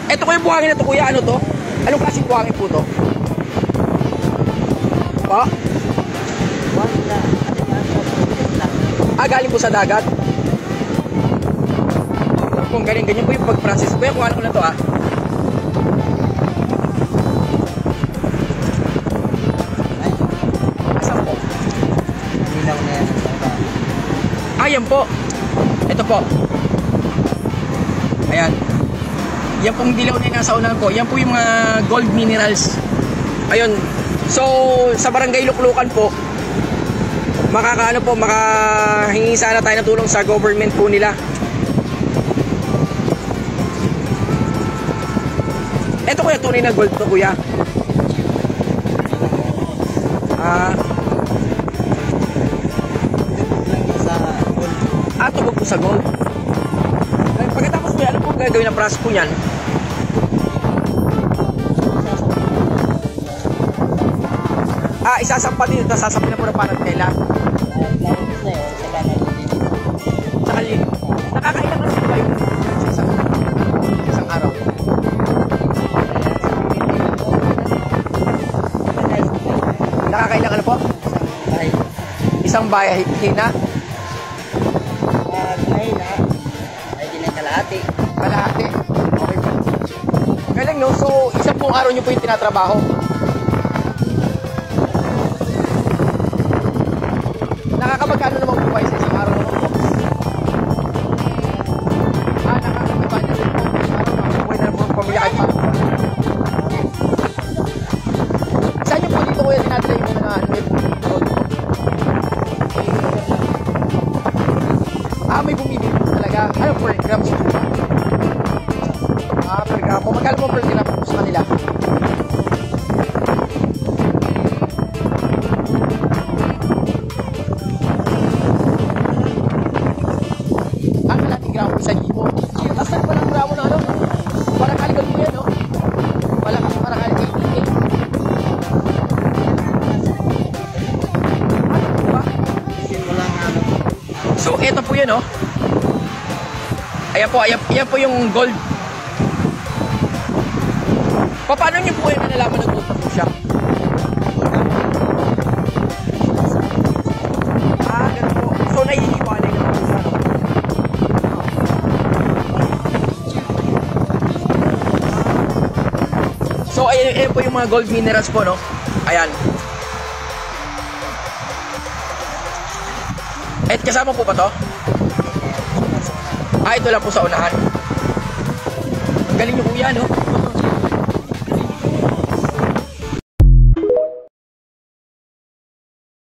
Ito ko yung buhangin na to, kuya. Ano to? Anong klaseng buhangin po to? Pa? Galing po sa dagat. Kung ganyan po yung pag-process. Kuya, kung ano ko na to Asan po? Ilaw na yan. Yan po. Ito po. Ayan. Yan pong dilaw na yung nasa unahan po. Yan po yung mga gold minerals. Ayun. So, sa barangay Luklukan po, makahingi sana tayo ng tulong sa government po nila. Ito kuya, tunay na gold to kuya. Tubog po sa gold. Ay, pagkatapos kuya, ano po gagawin na process po niyan? Isasampa din ito, sasampin na po na parang tela. Nakakailan kasi ba yung isang araw? Nakakailan ano po? Isang bahay hina? Ay din ang kalahati. Kalahati? Okay po. Galing no? So, isang buong araw nyo po yung tinatrabaho? Nakakabagkano naman po kayo sa isang araw naman po? Nakakabagkano naman po sa araw naman po na po pamilya kahit pa. Saan nyo po dito kuya tinatry mo na may bumibili po talaga. Ano per grams po ba? Per gram po. Magkano po per gram po sa kanila? Gramo sa libo. Basta palang gramo na ano? Parang kaligal po yan, no? Parang kaligal po yan. Ano po ba? So, eto po yan, no? Ayan po yung gold. Paano nyo po yung nalaman na gold po siya? Ganun po. So, naiiwalay na po siya, no? So, ayan po yung mga gold minerals po, no? Ayan. At kasama po ba to? Ito lang po sa unahan. Galing nyo kuya, no?